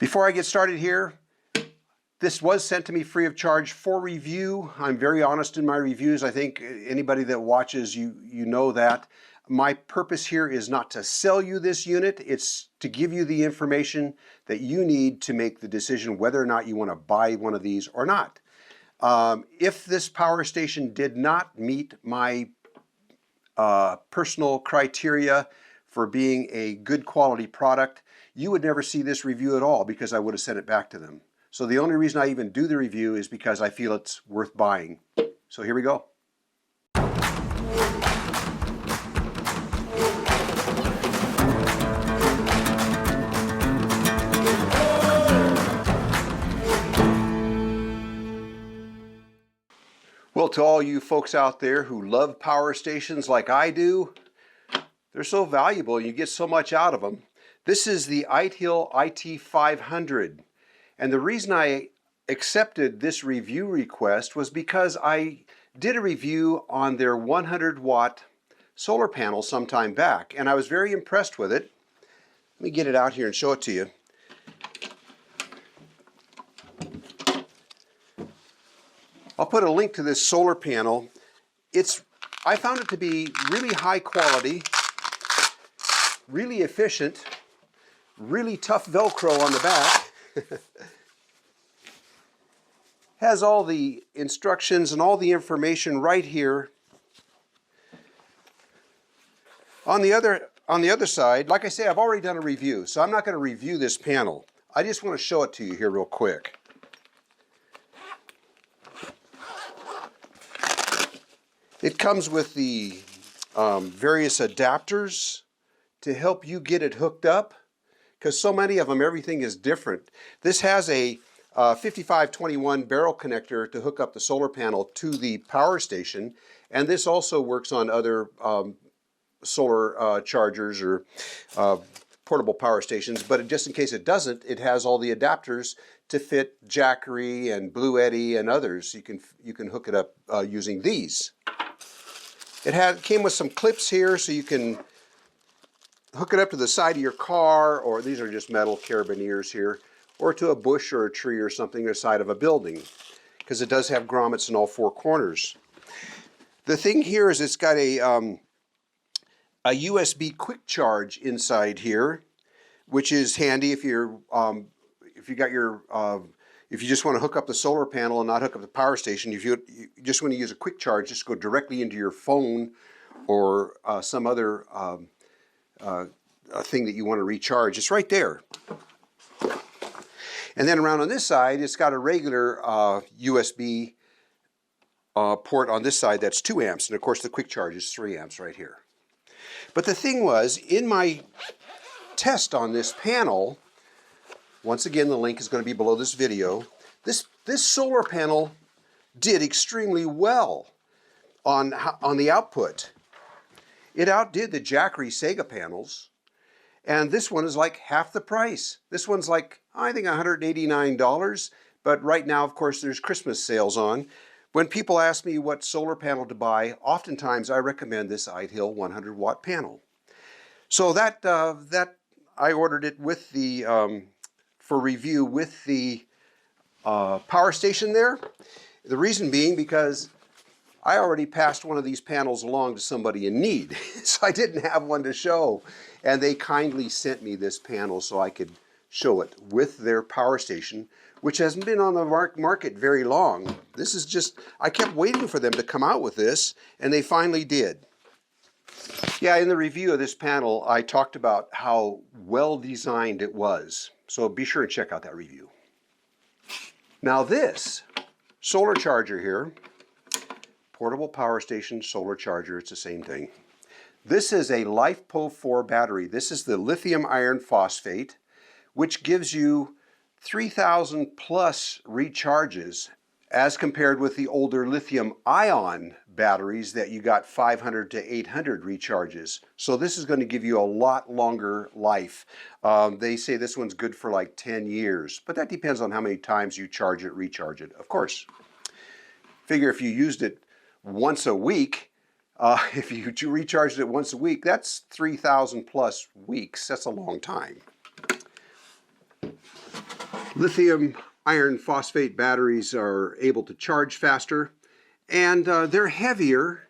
Before I get started here, this was sent to me free of charge for review. I'm very honest in my reviews. I think anybody that watches, you know that. My purpose here is not to sell you this unit. It's to give you the information that you need to make the decision whether or not you want to buy one of these or not. If this power station did not meet my personal criteria for being a good quality product, you would never see this review at all because I would have sent it back to them. So the only reason I even do the review is because I feel it's worth buying. So here we go. Well, to all you folks out there who love power stations like I do, they're so valuable. You get so much out of them. This is the Itehil IT500. And the reason I accepted this review request was because I did a review on their 100-watt solar panel some time back, and I was very impressed with it. Let me get it out here and show it to you. I'll put a link to this solar panel. I found it to be really high quality, really efficient, really tough Velcro on the back. Has all the instructions and all the information right here. On the other side, like I say, I've already done a review, so I'm not going to review this panel. I just want to show it to you here real quick. It comes with the various adapters to help you get it hooked up, because so many of them, everything is different. This has a 5521 barrel connector to hook up the solar panel to the power station, and this also works on other solar chargers or portable power stations, but just in case it doesn't, it has all the adapters to fit Jackery and Blue Eddy and others. You can hook it up using these. It came with some clips here so you can hook it up to the side of your car, or these are just metal carabiners here, or to a bush or a tree or something, or side of a building, because it does have grommets in all four corners. The thing here is it's got a USB quick charge inside here, which is handy if if you just want to hook up the solar panel and not hook up the power station. If you just want to use a quick charge, just go directly into your phone or some other thing that you want to recharge. It's right there. And then around on this side, it's got a regular USB port on this side that's 2 amps. And of course, the quick charge is 3 amps right here. But the thing was, in my test on this panel, once again, the link is going to be below this video. This solar panel did extremely well on the output. It outdid the Jackery Sega panels, and this one is like half the price. This one's like, I think, $189, but right now, of course, there's Christmas sales on. When people ask me what solar panel to buy, oftentimes I recommend this Itehil 100-watt panel. So that I ordered it with the for review with the power station there. The reason being because I already passed one of these panels along to somebody in need, so I didn't have one to show, and they kindly sent me this panel so I could show it with their power station, which hasn't been on the market very long. This is just, I kept waiting for them to come out with this, and they finally did. Yeah, in the review of this panel, I talked about how well designed it was. So be sure to check out that review. Now this solar charger here, portable power station solar charger, it's the same thing. This is a LiFePO4 battery. This is the lithium iron phosphate, which gives you 3,000 plus recharges as compared with the older lithium ion batteries that you got 500 to 800 recharges. So this is going to give you a lot longer life. They say this one's good for like 10 years, but that depends on how many times you charge it, recharge it, of course. Figure if you used it once a week, if you recharged it once a week, that's 3,000 plus weeks. That's a long time. Lithium iron phosphate batteries are able to charge faster, and they're heavier,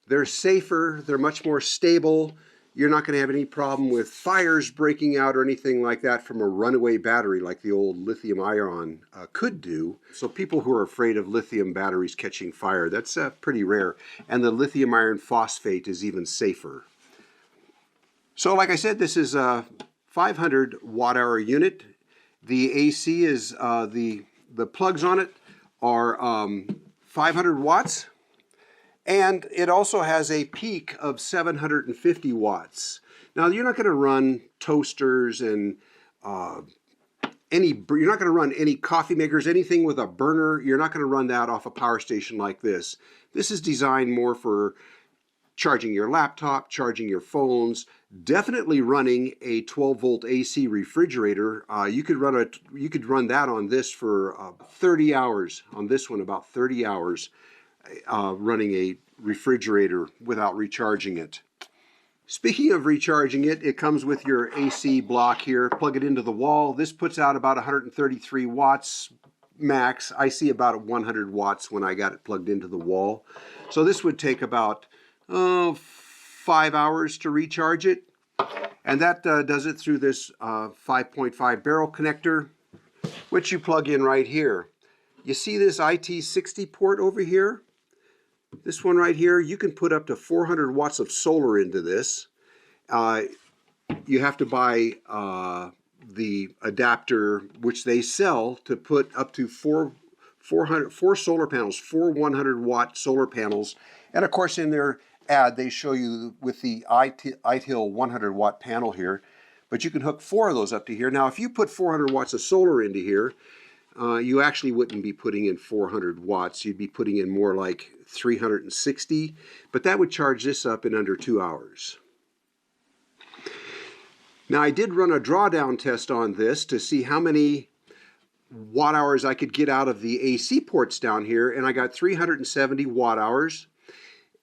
they're safer, they're much more stable. You're not going to have any problem with fires breaking out or anything like that from a runaway battery like the old lithium ion could do. So people who are afraid of lithium batteries catching fire, that's pretty rare. And the lithium iron phosphate is even safer. So like I said, this is a 500 watt-hour unit. The AC is, the plugs on it are 500 watts. And it also has a peak of 750 watts. Now you're not going to run toasters and you're not going to run any coffee makers, anything with a burner. You're not going to run that off a power station like this. This is designed more for charging your laptop, charging your phones, definitely running a 12-volt AC refrigerator. You could run that on this for 30 hours. On this one, about 30 hours. Running a refrigerator without recharging it. Speaking of recharging it, it comes with your AC block here. Plug it into the wall. This puts out about 133 watts max. I see about 100 watts when I got it plugged into the wall. So this would take about 5 hours to recharge it. And that does it through this 5.5 barrel connector, which you plug in right here. You see this IT60 port over here? This one right here, you can put up to 400 watts of solar into this. You have to buy the adapter, which they sell, to put up to four solar panels, 4 100-watt solar panels. And of course, in their ad, they show you with the Itehil 100-watt panel here. But you can hook 4 of those up to here. Now, if you put 400 watts of solar into here, you actually wouldn't be putting in 400 watts. You'd be putting in more like 360, but that would charge this up in under 2 hours. Now, I did run a drawdown test on this to see how many watt hours I could get out of the AC ports down here, and I got 370 watt hours.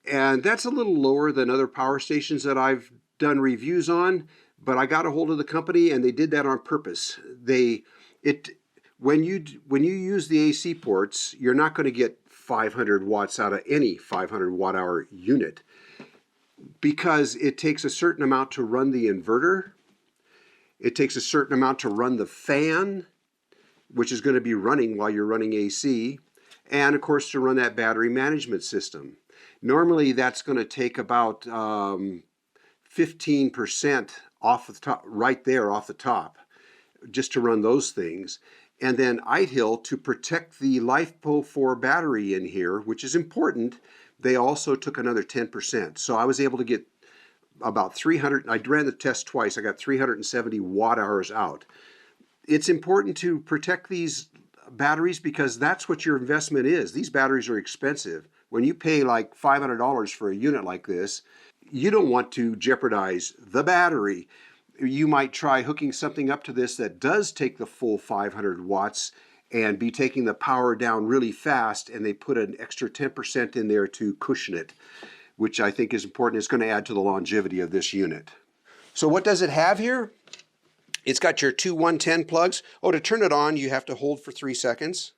And that's a little lower than other power stations that I've done reviews on, but I got a hold of the company and they did that on purpose. When you use the AC ports, you're not going to get 500 watts out of any 500 watt hour unit because it takes a certain amount to run the inverter. It takes a certain amount to run the fan, which is going to be running while you're running AC, and of course to run that battery management system. Normally that's going to take about 15% off the top, right there off the top, just to run those things. And then Itehil, to protect the LiFePO4 battery in here, which is important, they also took another 10%. So I was able to get about 300, I ran the test twice, I got 370 watt hours out. It's important to protect these batteries because that's what your investment is. These batteries are expensive. When you pay like $500 for a unit like this, you don't want to jeopardize the battery. You might try hooking something up to this that does take the full 500 watts and be taking the power down really fast, and they put an extra 10% in there to cushion it, which I think is important. It's going to add to the longevity of this unit. So what does it have here? It's got your two 110 plugs. Oh, to turn it on, you have to hold for 3 seconds.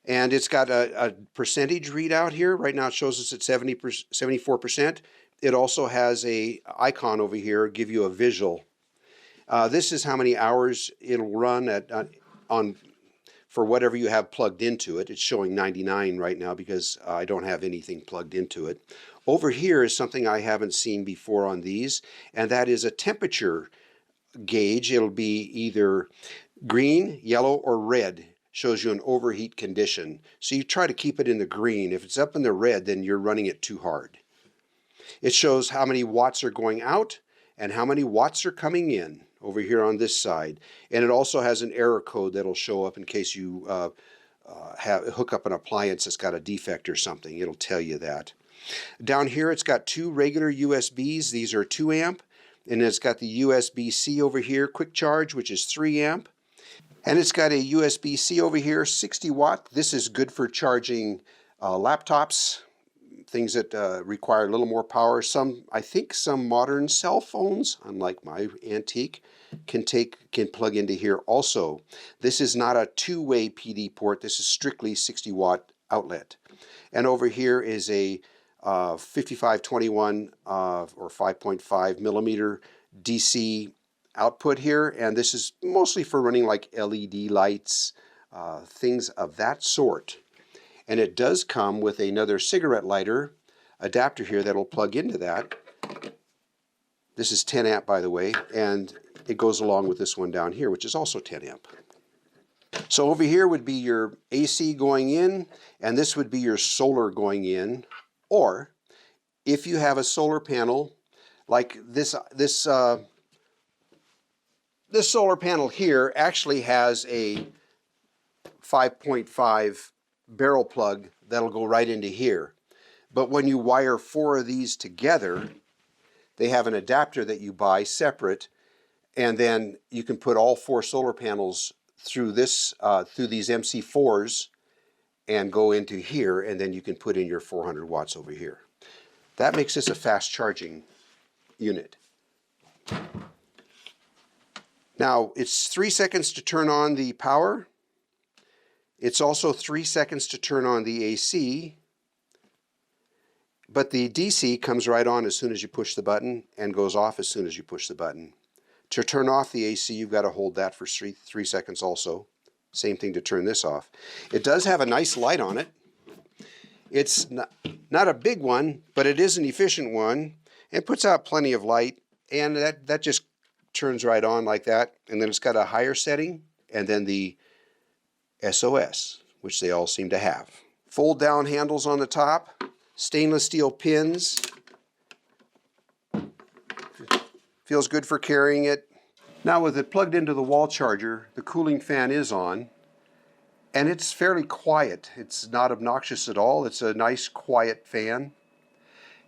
And it's got a percentage readout here. Right now it shows us at 74%. It also has a icon over here, give you a visual. This is how many hours it'll run for whatever you have plugged into it. It's showing 99 right now because I don't have anything plugged into it. Over here is something I haven't seen before on these, and that is a temperature gauge. It'll be either green, yellow, or red. Shows you an overheat condition. So you try to keep it in the green. If it's up in the red, then you're running it too hard. It shows how many watts are going out and how many watts are coming in over here on this side. And it also has an error code that'll show up in case you hook up an appliance that's got a defect or something. It'll tell you that. Down here it's got 2 regular USBs. These are 2 amp. And it's got the USB-C over here, quick charge, which is 3 amp. And it's got a USB-C over here, 60 watt. This is good for charging laptops, things that require a little more power. I think some modern cell phones, unlike my antique. can plug into here also. This is not a two-way PD port. This is strictly 60-watt outlet. And over here is a 5521 or 5.5 millimeter DC output here, and this is mostly for running like LED lights, things of that sort. And it does come with another cigarette lighter adapter here that'll plug into that. This is 10 amp, by the way, and it goes along with this one down here, which is also 10 amp. So over here would be your AC going in, and this would be your solar going in. Or if you have a solar panel like this solar panel here actually has a 5.5 barrel plug that'll go right into here. But when you wire 4 of these together, they have an adapter that you buy separate, and then you can put all 4 solar panels through this through these MC4s and go into here, and then you can put in your 400 watts over here. That makes this a fast charging unit. Now, it's 3 seconds to turn on the power. It's also 3 seconds to turn on the AC, but the DC comes right on as soon as you push the button and goes off as soon as you push the button. To turn off the AC, you've got to hold that for 3 seconds also. Same thing to turn this off. It does have a nice light on it. It's not a big one, but it is an efficient one. It puts out plenty of light, and that just turns right on like that. And then it's got a higher setting, and then the SOS, which they all seem to have. Fold down handles on the top, stainless steel pins. Feels good for carrying it. Now with it plugged into the wall charger, the cooling fan is on, and it's fairly quiet. It's not obnoxious at all. It's a nice quiet fan.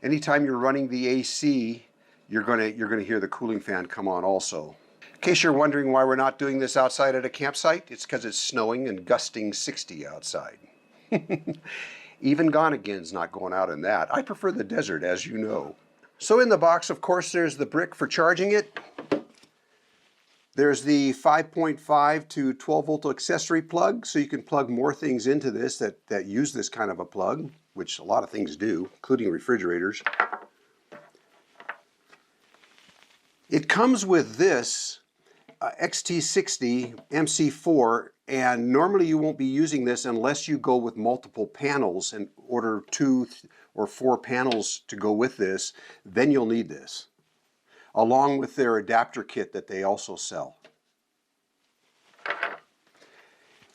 Anytime you're running the AC, you're gonna hear the cooling fan come on also. In case you're wondering why we're not doing this outside at a campsite, it's because it's snowing and gusting 60 outside. Even Gonagain's not going out in that. I prefer the desert, as you know. So in the box, of course, there's the brick for charging it. There's the 5.5 to 12 volt accessory plug, so you can plug more things into this that use this kind of a plug, which a lot of things do, including refrigerators. It comes with this XT60 MC4, and normally you won't be using this unless you go with multiple panels and order 2 or 4 panels to go with this. Then you'll need this, along with their adapter kit that they also sell.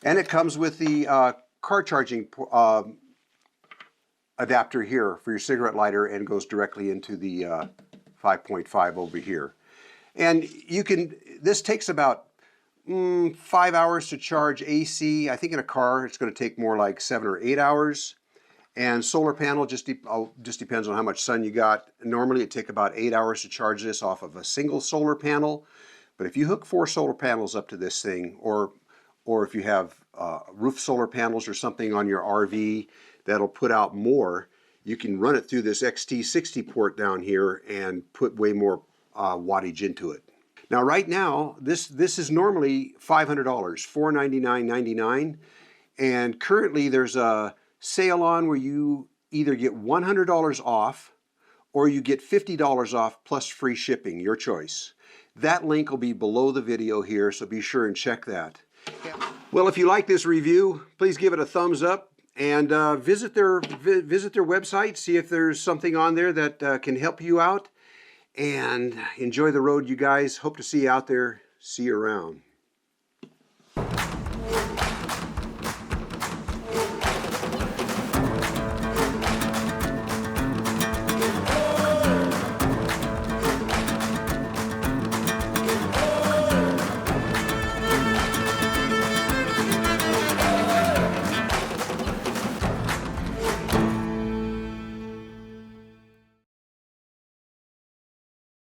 And it comes with the car charging adapter here for your cigarette lighter, and goes directly into the 5.5 over here. And you can, this takes about 5 hours to charge AC. I think in a car it's going to take more like 7 or 8 hours. And solar panel just depends on how much sun you got. Normally it takes about 8 hours to charge this off of a single solar panel. But if you hook 4 solar panels up to this thing, or if you have roof solar panels or something on your RV that'll put out more, you can run it through this XT60 port down here and put way more wattage into it. Now right now, this is normally $500, $499.99, and currently there's a sale on where you either get $100 off or you get $50 off plus free shipping, your choice. That link will be below the video here, so be sure and check that. Well, if you like this review, please give it a thumbs up, and visit their website, see if there's something on there that can help you out. And enjoy the road, you guys. Hope to see you out there. See you around.